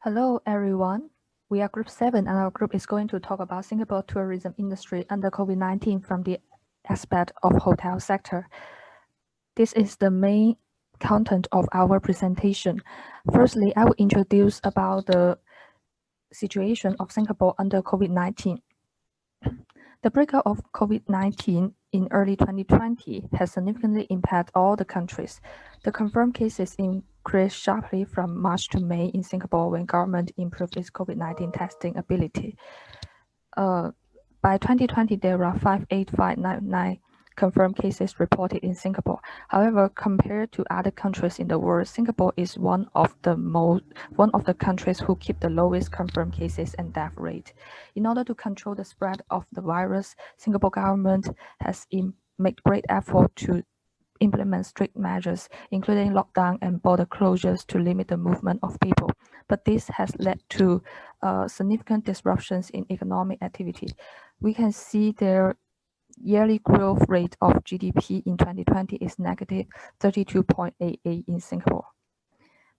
Hello, everyone. We are Group 7, and our group is going to talk about Singapore tourism industry under COVID-19 from the aspect of hotel sector. This is the main content of our presentation. Firstly, I will introduce about the situation of Singapore under COVID-19. The breakout of COVID-19 in early 2020 has significantly impacted all the countries. The confirmed cases increased sharply from March to May in Singapore when government improved its COVID-19 testing ability. By 2020, there are 58599 confirmed cases reported in Singapore. However, compared to other countries in the world, Singapore is one of the countries who keep the lowest confirmed cases and death rate. In order to control the spread of the virus, Singapore government has made great effort to implement strict measures, including lockdown and border closures to limit the movement of people. But this has led to significant disruptions in economic activity. We can see their yearly growth rate of GDP in 2020 is negative 32.88 in Singapore.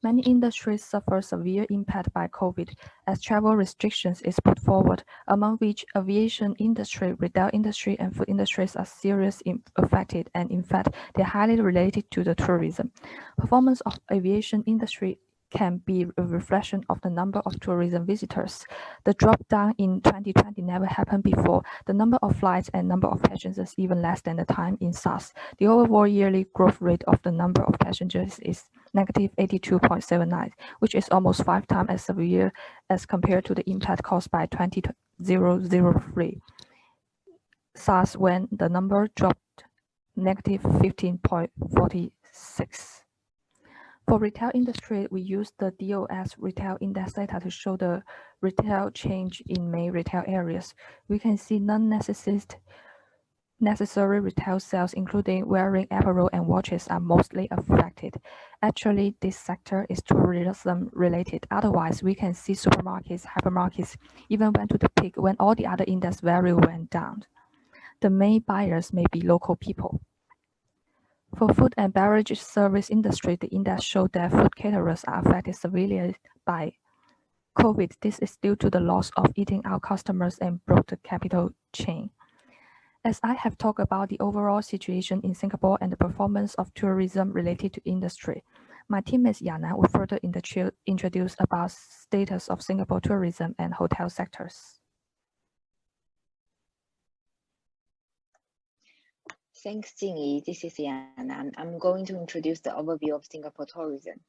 Many industries suffer severe impact by COVID as travel restrictions is put forward, among which aviation industry, retail industry, and food industries are seriously affected, and in fact, they're highly related to the tourism. Performance of aviation industry can be a reflection of the number of tourism visitors. The drop down in 2020 never happened before. The number of flights and number of passengers even less than the time in SARS. The overall yearly growth rate of the number of passengers is negative 82.79, which is almost 5 times as severe as compared to the impact caused by 2003 SARS when the number dropped negative 15.46. For retail industry, we use the DOS retail index data to show the retail change in main retail areas. We can see necessary retail sales, including wearing apparel and watches, are mostly affected. Actually, this sector is tourism related. Otherwise, we can see supermarkets, hypermarkets even went to the peak when all the other index value went down. The main buyers may be local people. For food and beverage service industry, the index showed that food caterers are affected severely by COVID. This is due to the loss of eating out customers and broke the capital chain. As I have talked about the overall situation in Singapore and the performance of tourism related to industry, my teammate Yana will further introduce about status of Singapore tourism and hotel sectors. Thanks, Jingyi. This is Yana. I'm going to introduce the overview of Singapore tourism.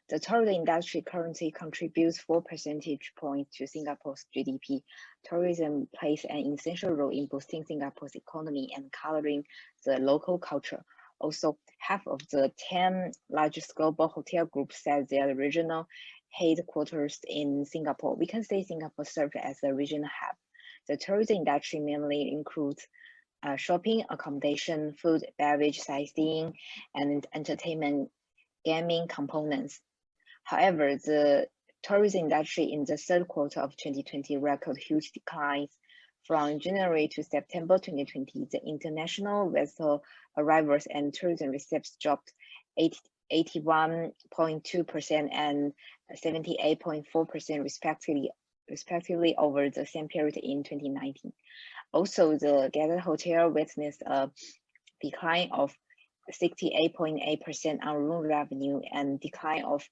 The tourism industry currently contributes 4 percentage points to Singapore's GDP. Tourism plays an essential role in boosting Singapore's economy and coloring the local culture. Also, half of the 10 largest global hotel groups have their regional headquarters in Singapore. We can say Singapore serves as a regional hub. The tourism industry mainly includes shopping, accommodation, food, beverage, sightseeing, and entertainment, gaming components. However, the tourism industry in the third quarter of 2020 recorded huge declines. From January to September 2020, the international vessel arrivals and tourism receipts dropped 81.2% and 78.4% respectively over the same period in 2019. Also, the gathered hotel witnessed a decline of 68.8% on room revenue and decline of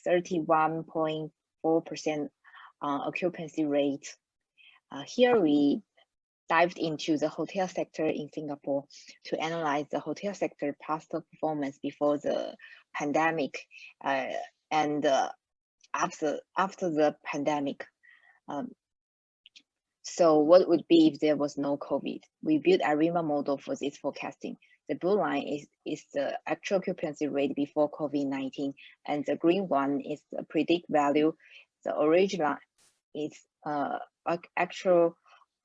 31.4% on occupancy rate. Here we dived into the hotel sector in Singapore to analyze the hotel sector past performance before the pandemic and after the pandemic. So what would be if there was no COVID? We built a RIMA model for this forecasting. The blue line is the actual occupancy rate before COVID-19, and the green one is the predict value. The orange line is actual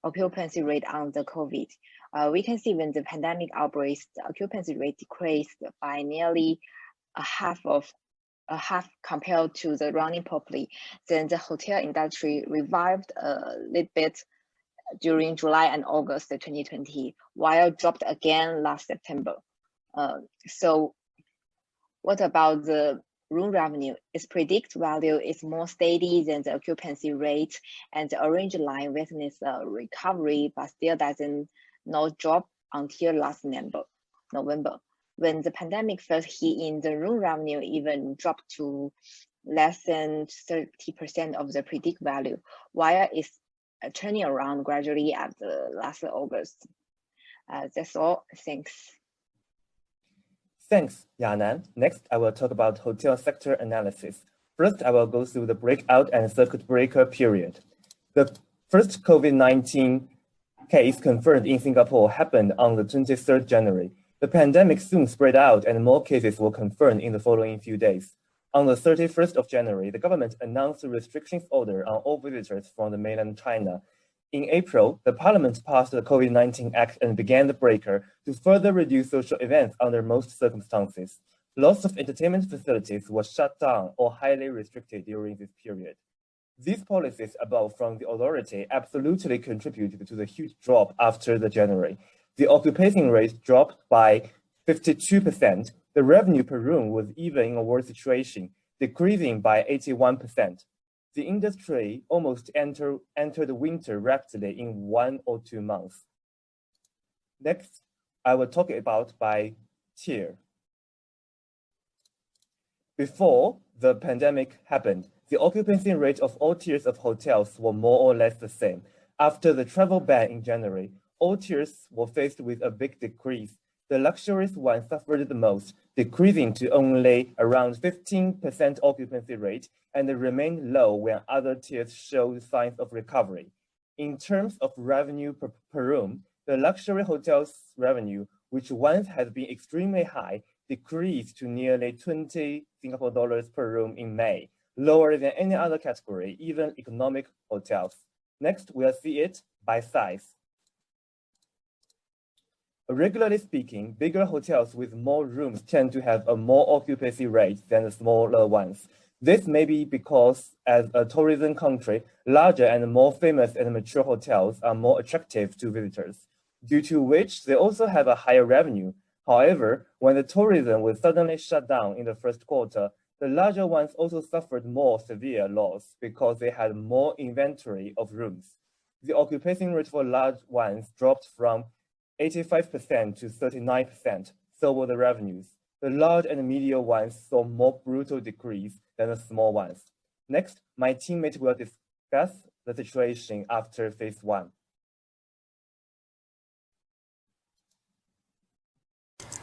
occupancy rate on the COVID. We can see when the pandemic outbreaks, the occupancy rate decreased by nearly a half compared to the running properly. Then the hotel industry revived a little bit during July and August 2020, while dropped again last September. So what about the room revenue. Its predict value is more steady than the occupancy rate, and the orange line witnessed a recovery, but still doesn't not drop until last November. When the pandemic first hit in, the room revenue even dropped to less than 30% of the predict value, while it's turning around gradually at the last August. That's all. Thanks. Thanks, Yanan. Next, I will talk about hotel sector analysis. First, I will go through the breakout and circuit breaker period. The first COVID-19 case confirmed in Singapore happened on the 23rd January. The pandemic soon spread out and more cases were confirmed in the following few days. On the 31st of January, the government announced a restrictions order on all visitors from the mainland China. In April, the parliament passed the COVID-19 Act and began the breaker to further reduce social events under most circumstances. Lots of entertainment facilities were shut down or highly restricted during this period. These policies above from the authority absolutely contributed to the huge drop after the January. The occupancy rate dropped by 52%. The revenue per room was even in a worse situation, decreasing by 81%. The industry almost entered the winter rapidly in 1 or 2 months. Next, I will talk about by tier. Before the pandemic happened, the occupancy rate of all tiers of hotels were more or less the same. After the travel ban in January, all tiers were faced with a big decrease. The luxurious ones suffered the most, decreasing to only around 15% occupancy rate, and remained low when other tiers showed signs of recovery. In terms of revenue per room, the luxury hotels' revenue, which once had been extremely high, decreased to nearly 20 Singapore dollars per room in May, lower than any other category, even economic hotels. Next, we'll see it by size. Regularly speaking, bigger hotels with more rooms tend to have a more occupancy rate than the smaller ones. This may be because, as a tourism country, larger and more famous and mature hotels are more attractive to visitors, due to which they also have a higher revenue. However, when the tourism was suddenly shut down in the first quarter, the larger ones also suffered more severe loss because they had more inventory of rooms. The occupancy rate for large ones dropped from 85% to 39%, so were the revenues. The large and medium ones saw more brutal decrease than the small ones. Next, my teammate will discuss the situation after phase 1.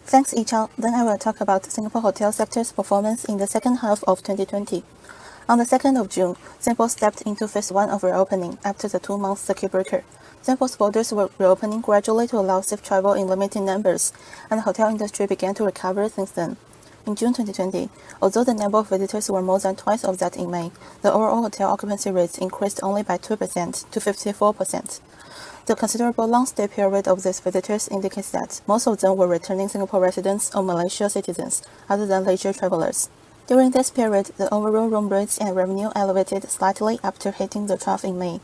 Thanks, Yichao. Then I will talk about Singapore hotel sector's performance in the second half of 2020. On the 2nd of June, Singapore stepped into phase 1 of reopening after the 2-month circuit breaker. Singapore's borders were reopening gradually to allow safe travel in limited numbers, and the hotel industry began to recover since then. In June 2020, although the number of visitors were more than twice of that in May, the overall hotel occupancy rates increased only by 2% to 54%. The considerable long stay period of these visitors indicates that most of them were returning Singapore residents or Malaysia citizens, other than leisure travelers. During this period, the overall room rates and revenue elevated slightly after hitting the trough in May.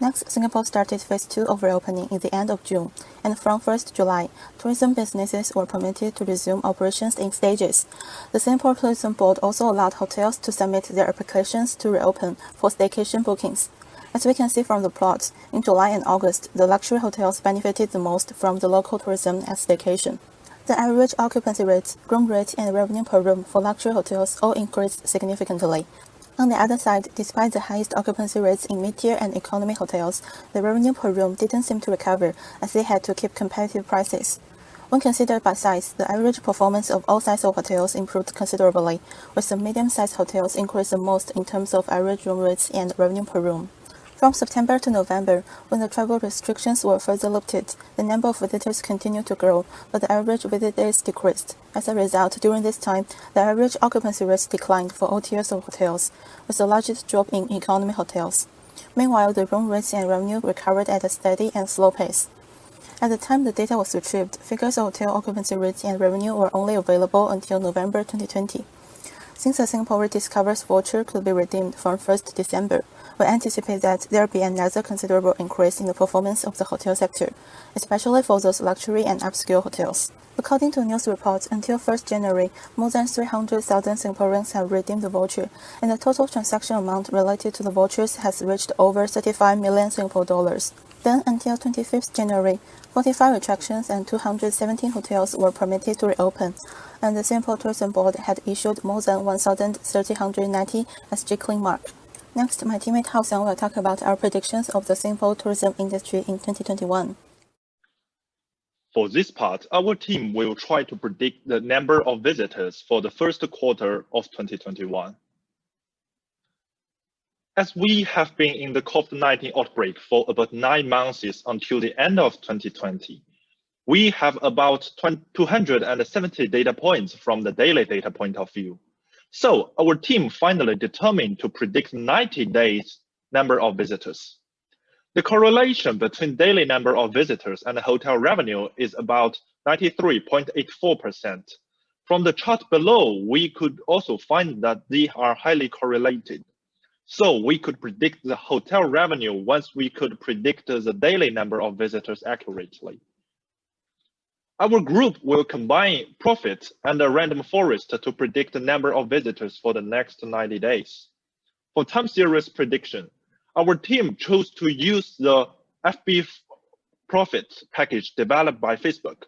Next, Singapore started phase 2 of reopening in the end of June, and from 1st July, tourism businesses were permitted to resume operations in stages. The Singapore Tourism Board also allowed hotels to submit their applications to reopen for staycation bookings. As we can see from the plot, in July and August, the luxury hotels benefited the most from the local tourism and staycation. The average occupancy rate, room rate, and revenue per room for luxury hotels all increased significantly. On the other side, despite the highest occupancy rates in mid-tier and economy hotels, the revenue per room didn't seem to recover as they had to keep competitive prices. When considered by size, the average performance of all sizes of hotels improved considerably, with the medium-sized hotels increased the most in terms of average room rates and revenue per room. From September to November, when the travel restrictions were further lifted, the number of visitors continued to grow, but the average visit days decreased. As a result, during this time, the average occupancy rates declined for all tiers of hotels, with the largest drop in economy hotels. Meanwhile, the room rates and revenue recovered at a steady and slow pace. At the time the data was retrieved, figures of hotel occupancy rates and revenue were only available until November 2020. Since the Singapore Rediscovers voucher could be redeemed from 1st December, we anticipate that there will be another considerable increase in the performance of the hotel sector, especially for those luxury and upscale hotels. According to news reports, until 1st January, more than 300,000 Singaporeans have redeemed the voucher, and the total transaction amount related to the vouchers has reached over 35 million Singapore dollars. Then, until 25th January, 45 attractions and 217 hotels were permitted to reopen, and the Singapore Tourism Board had issued more than 1,390 SG Clean Mark. Next, my teammate Hao Xiang will talk about our predictions of the Singapore tourism industry in 2021. For this part, our team will try to predict the number of visitors for the first quarter of 2021. As we have been in the COVID-19 outbreak for about 9 months until the end of 2020, we have about 270 data points from the daily data point of view. So our team finally determined to predict 90 days number of visitors. The correlation between daily number of visitors and hotel revenue is about 93.84%. From the chart below, we could also find that they are highly correlated. So we could predict the hotel revenue once we could predict the daily number of visitors accurately. Our group will combine profit and a random forest to predict the number of visitors for the next 90 days. For time series prediction, our team chose to use the FB Profit package developed by Facebook.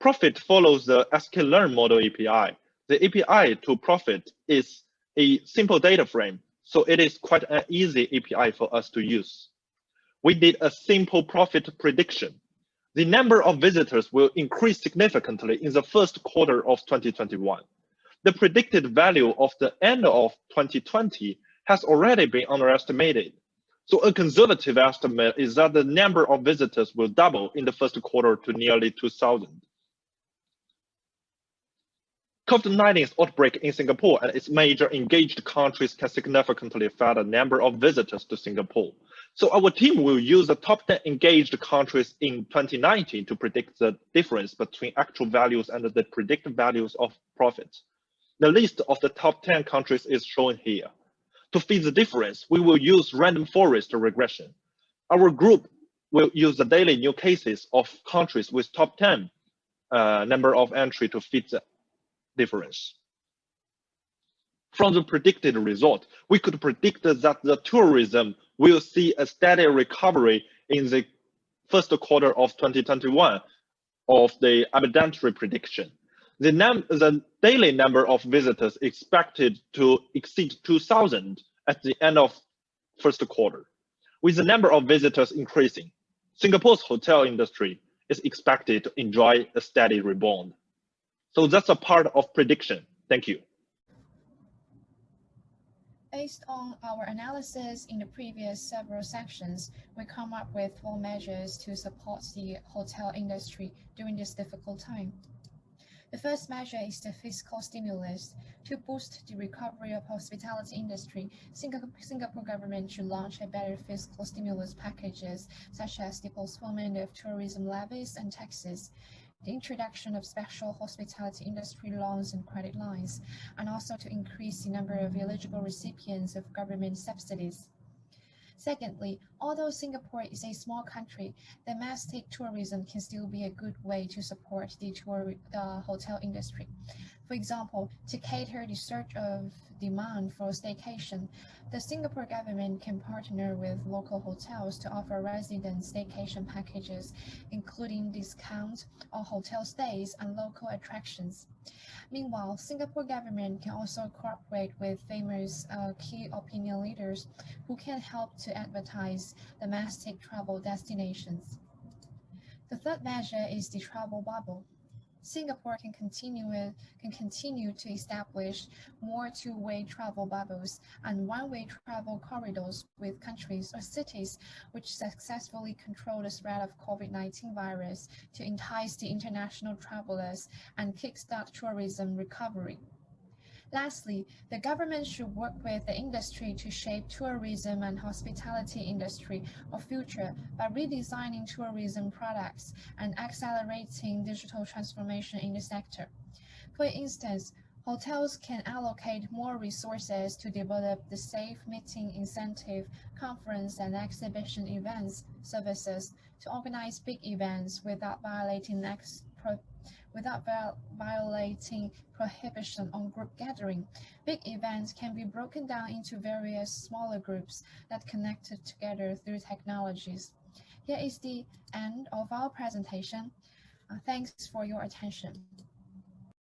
Profit follows the sklearn model API. The API to Profit is a simple data frame, so it is quite an easy API for us to use. We did a simple profit prediction. The number of visitors will increase significantly in the first quarter of 2021. The predicted value of the end of 2020 has already been underestimated. So a conservative estimate is that the number of visitors will double in the first quarter to nearly 2,000. COVID-19's outbreak in Singapore and its major engaged countries can significantly affect the number of visitors to Singapore. So our team will use the top 10 engaged countries in 2019 to predict the difference between actual values and the predicted values of profits. The list of the top 10 countries is shown here. To fit the difference, we will use random forest regression. Our group will use the daily new cases of countries with top 10 number of entry to fit the difference. From the predicted result, we could predict that the tourism will see a steady recovery in the first quarter of 2021 of the evidentiary prediction. The daily number of visitors expected to exceed 2,000 at the end of first quarter. With the number of visitors increasing, Singapore's hotel industry is expected to enjoy a steady rebound. So that's a part of prediction. Thank you. Based on our analysis in the previous several sections, we come up with 4 measures to support the hotel industry during this difficult time. The first measure is the fiscal stimulus. To boost the recovery of hospitality industry, Singapore government should launch a better fiscal stimulus packages, such as the postponement of tourism levies and taxes, the introduction of special hospitality industry loans and credit lines, and also to increase the number of eligible recipients of government subsidies. Secondly, although Singapore is a small country, domestic tourism can still be a good way to support the hotel industry. For example, to cater the surge of demand for staycation, the Singapore government can partner with local hotels to offer resident staycation packages, including discounts on hotel stays and local attractions. Meanwhile, Singapore government can also cooperate with famous key opinion leaders who can help to advertise domestic travel destinations. The third measure is the travel bubble. Singapore can continue to establish more two-way travel bubbles and one-way travel corridors with countries or cities which successfully control the spread of COVID-19 virus to entice the international travelers and kickstart tourism recovery. Lastly, the government should work with the industry to shape tourism and hospitality industry of future by redesigning tourism products and accelerating digital transformation in the sector. For instance, Hotels can allocate more resources to develop the safe meeting incentive, conference and exhibition events services to organize big events without violating prohibition on group gathering. Big events can be broken down into various smaller groups that connected together through technologies. Here is the end of our presentation. Thanks for your attention.